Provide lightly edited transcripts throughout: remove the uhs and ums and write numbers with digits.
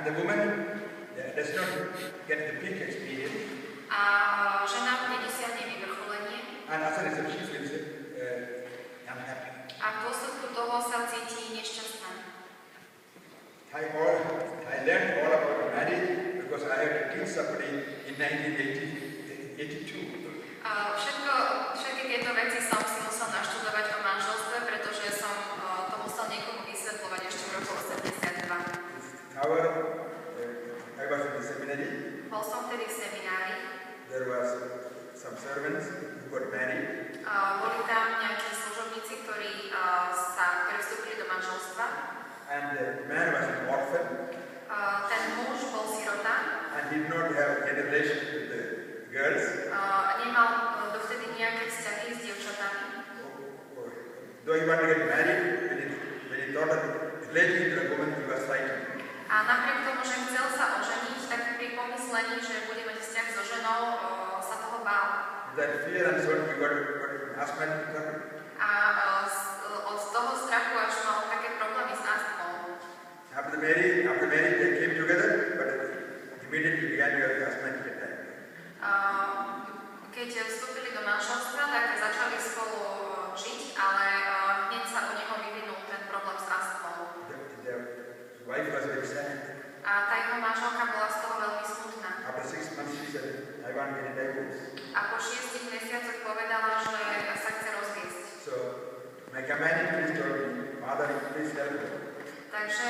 the woman does not get the peak experience. A žena nedosiahne vyvrcholenie. And as a result, she feels unhappy. A v dôsledku toho sa cíti nešťastná. I learned all about marriage because I had to teach somebody in 1982. Všetky tieto veci som si musel naštudovať o manželstve, pretože som to musel niekomu vysvetľovať ešte v roku 82. I was in the seminary. Bol som vtedy v seminári. There was some servants who got married. Boli tam nejakí služobníci, ktorí vstúpili do manželstva. And the man was an orphan. Ten muž bol sirota. And did not have any relation with the girls. Nemal dovtedy nejaké vzťahy s dievčatami. Though he wanted to get married, when he thought of relating to the woman, he was frightened. A napriek tomu, že chcel sa oženiť, tak pri pomyslení, že bude mať vzťah so ženou, sa toho bál. That fear and so on, he got asthmatic trouble. A od toho strachu až mal také problémy s astmou. After marriage, they came together, but immediately began to have asthmatic attack. Keď vstúpili do manželstva, tak začali spolu žiť, ale hneď sa u neho vyvinul ten problém s astmou. The wife was very sad. A tá jeho manželka bola z toho veľmi smutná. After 6 months, she said, "I want to get a divorce." A po 6 mesiacoch povedala, že sa chce rozviesť. So my companion please told me, "Father, please help me." Takže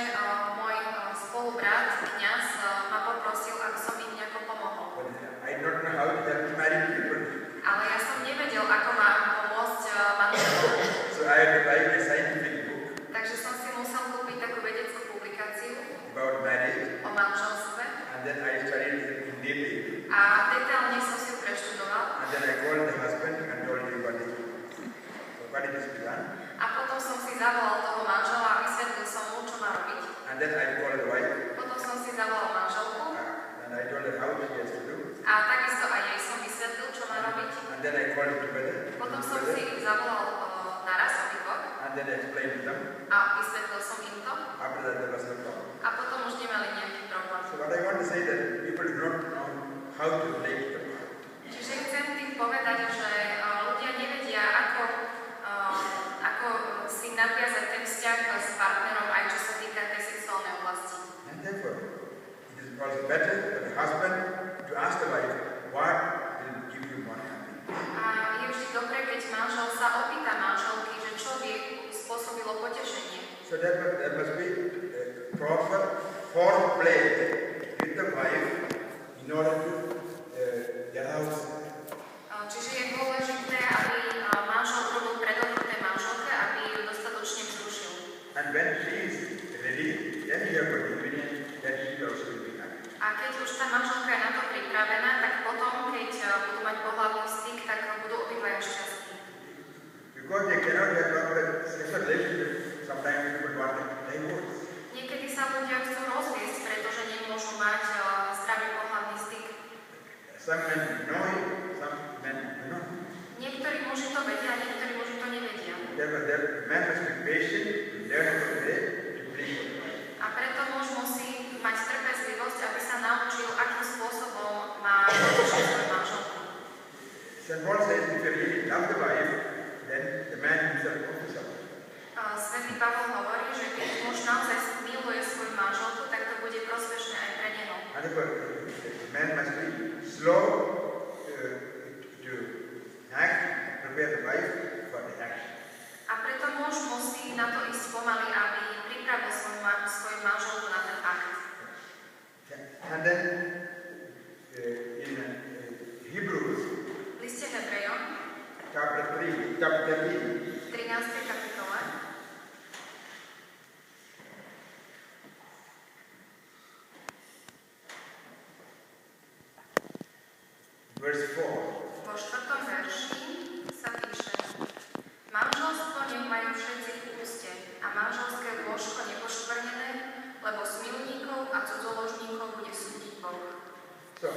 môj spolubrat, kňaz, ma poprosil, aby som im nejako pomohol. But I don't know how to help married people. Ale ja som nevedel, ako mám pomôcť manželom. So I had to buy a scientific book. Takže som si musel kúpiť takú vedeckú publikáciu About marriage. O manželstve. And then I studied it in detail. A detailne som si ju preštudoval. And then I called the husband and told him what it is to done. A potom som si zavolal toho manžela a vysvetlil som mu, čo má robiť. And then I called the wife. Potom som si zavolal manželku. And I told her how she has to do. A takisto aj jej som vysvetlil, čo má robiť. And then I called it together. Potom som si ich zavolal naraz obidvoch. And then I explained to them. A vysvetlil som im to. After that there was no problem. A potom už nemali nejaký problém. So what I want to say that people do not know how to relate to them. Čiže chcem tým povedať, že ľudia nevedia, ako si nadviazať ten vzťah s partnerom, aj čo sa týka tej sexuálnej oblasti. And therefore, it is also better for the husband to ask the wife, what will give you more happiness? A je vždy dobré, keď manžel sa opýta manželky, že čo by spôsobilo potešenie. So there must be proper foreplay with the wife in order to arouse. Čiže je dôležité, aby manžel robil predohnuté manželke, aby ju dostatočne vzrušil. And when she is ready, then you have got the opinion that she also will be happy. A keď už tá manželka je na to pripravená, tak potom, keď budú mať pohlavný styk, tak budú obidvaja šťastní. Because they cannot have proper sexual relationship, sometimes people want to divorce. Niekedy sa ľudia chcú rozviesť, pretože nemôžu mať zdravý pohlavný styk. Some men know it, some men do not. Niektorí muži to vedia, niektorí muži to nevedia. Therefore, the man must be patient to learn how to play to please the wife. A preto muž musí mať trpezlivosť, aby sa naučil, akým spôsobom má potešiť svoju manželku. St. Paul says, if you really love the wife, then the man himself also suffers. Svätý Pavol hovorí, že keď muž naozaj miluje svoju manželku, tak to bude prospešné aj pre neho. And therefore, the man must be slow to act, prepare the wife for the action. A preto muž musí na to ísť pomaly, aby pripravil svoju manželku na ten akt. And then in Hebrews, V liste Hebrejom, chapter 13, 13. kapitole, verse 4. vo 4. verši sa píše: Manželstvo nech majú všetci v úcte a manželské lôžko nepoškvrnené, lebo smilníkov a cudzoložníkov bude súdiť Boh. So,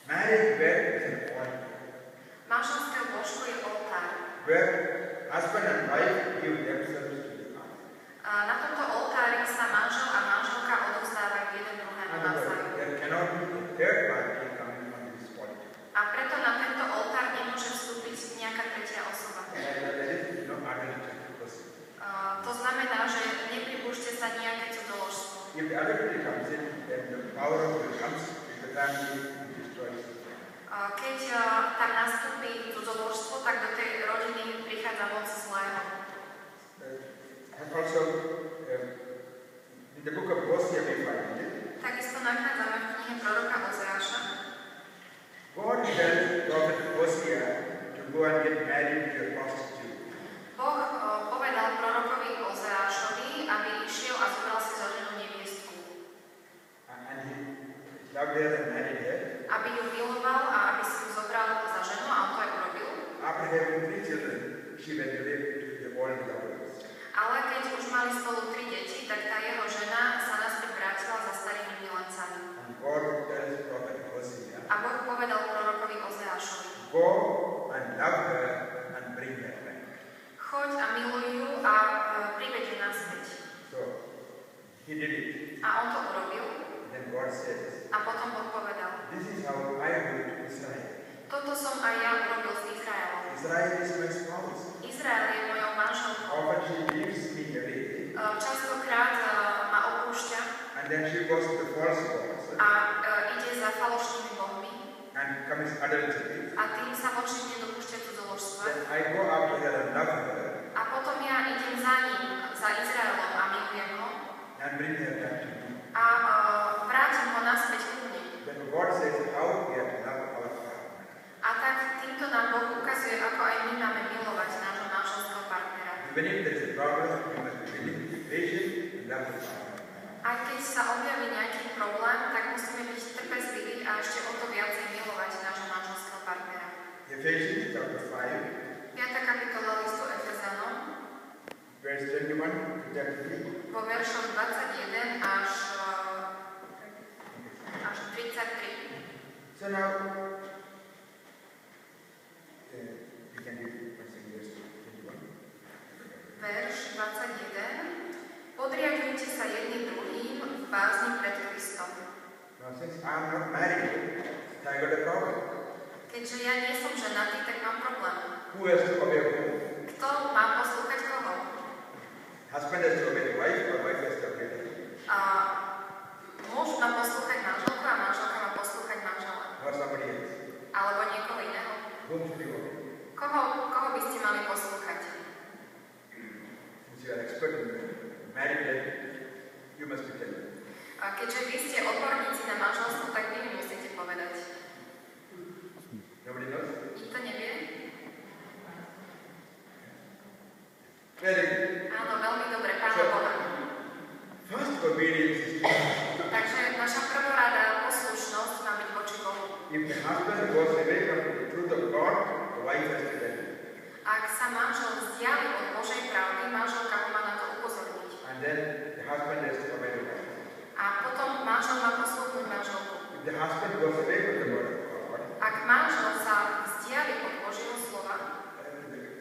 marriage bed is an altar, Manželské lôžko je oltár. where husband and wife give themselves to the Lord. A na tomto oltári sa manžel a manželka family, it destroys the family. Keď tam nastúpi cudzoložstvo, tak do tej rodiny prichádza moc zlého. And also, in the book of Hosea we find it. Takisto nachádzame v knihe proroka Ozeáša. God tells prophet Hosea to go and get married to a prostitute. Boh povedal prorokovi Ozeášovi, aby išiel a zobral si za ženu neviestku. And he loved her and married her. Aby ju miloval a aby si ju zobral za ženu, a on to aj urobil. After having 3 children, she went away to the old lovers. Ale keď už mali spolu 3 deti, tak tá jeho žena sa naspäť vrátila za starými milencami. And God tells prophet Hosea, A Boh povedal prorokovi Ozeášovi: go and love her and bring her back. Choď a miluj ju a priveď ju naspäť. So, he did it. A on to urobil. Then God says, A potom Boh povedal: this is how I do to Israel. Toto som aj ja urobil s Izraelom. Israel is my spouse. Izrael je mojou manželkou. Often she leaves me every day. Častokrát ma opúšťa And then she goes to the false gods a ide za falošnými bohmi and commits adultery. a tým sa voči mne dopúšťa cudzoložstva. Then I go after her and love her A potom ja idem za ním, za Izraelom a milujem ho and bring her back to me. a vrátim ho naspäť ku mne. Then God says how we have to love our partner. A tak týmto nám Boh ukazuje, ako aj my máme milovať nášho manželského partnera. Even if there is a problem, we must be willing to be patient and love the partner. Aj keď sa objaví nejaký problém, tak musíme byť trpezliví a ešte o to viacej milovať nášho manželského partnera. Ephesians chapter 5, 5. kapitola listu Efezanom, verse 21 to 33. vo veršoch 21 až 33. So now, we can read verse 21. Verš 21. Podriadujte sa jedným druhým v bázni pred Kristom. Now since I am not married, I got a problem. Keďže ja nie som ženatý, tak mám problém. Who has to obey who? Kto má poslúchať koho? Husband has to obey the wife or wife has to obey the husband? Muž má poslúchať manželku a manželka má poslúchať manžela. Or somebody else? Alebo niekoho iného. Whom should you obey? Koho by ste mali poslúchať? Since you are expert in married life, you must be telling. A keďže vy ste odborníci na manželstvo, tak vy mi musíte povedať. Nobody knows? Nikto nevie? Very good. Áno, veľmi dobre, Pána Boha. First obedience is to God. Takže naša prvorada poslušnosť má byť voči Bohu. If the husband goes away from the truth of God, the wife has to tell him. Ak sa manžel vzdiali od Božej pravdy, manželka ho má na to upozorniť. And then the husband has to obey the wife. A potom manžel má poslúchnuť manželku. If the husband goes away from the word of God, Ak manžel sa vzdiali od Božieho slova,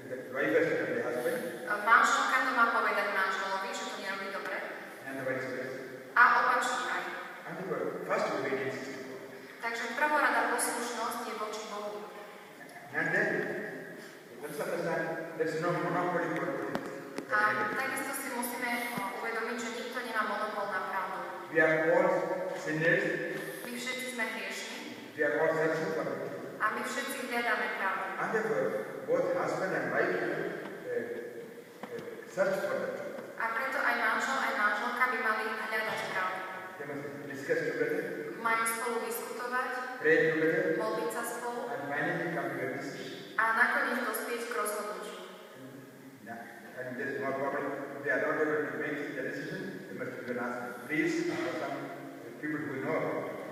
the wife has to tell the husband, manželka to má povedať manželovi, že to nerobí dobre. and the vice versa. A opačne aj. And the first obedience is to God. Takže prvorada poslušnosť je voči Bohu. And then, let's understand, there's no monopoly for truth. A takisto si musíme uvedomiť, že nikto nemá monopol na pravdu. We are all sinners, My všetci sme hriešni we are all searching for the truth. a my všetci hľadáme pravdu. And therefore, both husband and wife search for the truth. A preto aj manžel, aj manželka by mali hľadať pravdu. They must discuss together, Majú spolu diskutovať, pray together, modliť sa spolu and finally come to a decision. a nakoniec dospieť k rozhodnutiu. And there's no problem. If they are not able to make the decision, they must even ask please or some people who know.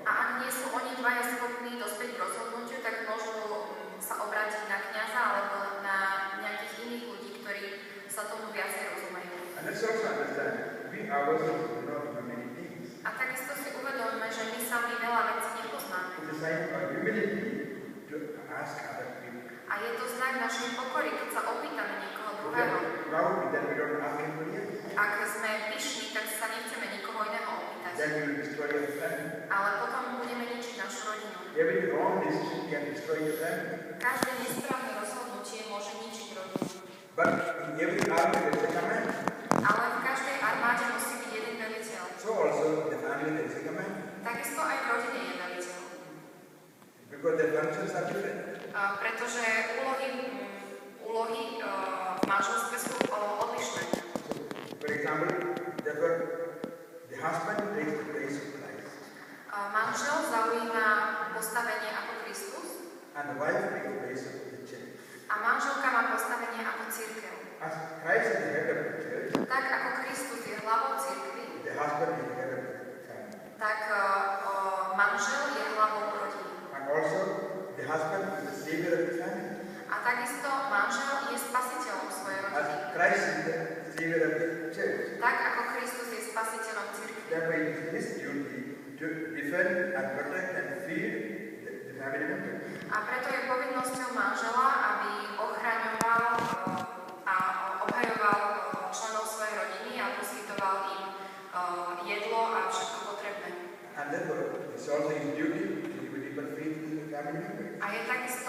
A ak nie sú oni dvaja schopní dospieť k rozhodnutiu, tak môžu sa obrátiť na kňaza alebo na nejakých iných ľudí, ktorí sa tomu viacej rozumejú. And let's also understand, we ourselves do not know many things. A takisto si uvedomme, že my sami veľa vecí nepoznáme. It's a sign of humility to ask other people. A je to znak našej pokory, keď sa opýtame niekoho If we druhého. are proud, then we don't ask anybody else. Ak sme pyšní, tak sa nechceme nikoho iného opýtať. Then we will destroy your family. Ale potom budeme ničiť našu rodinu. Every wrong decision can destroy your family. Každé nesprávne rozhodnutie môže ničiť rodinu. But in every army there is a command. Ale v každej armáde musí byť jeden veliteľ. So also in the family there is a command. Takisto aj v rodine je veliteľ. because their functions are different. Pretože úlohy v manželstve sú odlišné. For example, therefore, the husband takes the place of Christ, Manžel zaujíma postavenie ako Kristus and the wife takes the place of the church. a manželka má postavenie ako cirkev. As Christ is the head of the church, Tak ako Kristus je hlavou cirkvi, the husband is the head of the family. tak manžel je hlavou rodiny. And also, the husband is the savior of the family. A takisto manžel je spasiteľom svojej As rodiny. Christ is the savior of the church. Tak ako Kristus je spasiteľom cirkvi. Therefore, it is his duty to defend and protect and feed the family members. A preto je povinnosťou manžela, aby ochraňoval a obhajoval členov svojej rodiny a poskytoval im jedlo a všetko potrebné. And therefore, it's also his duty to give a deeper faith in the family members. A je takisto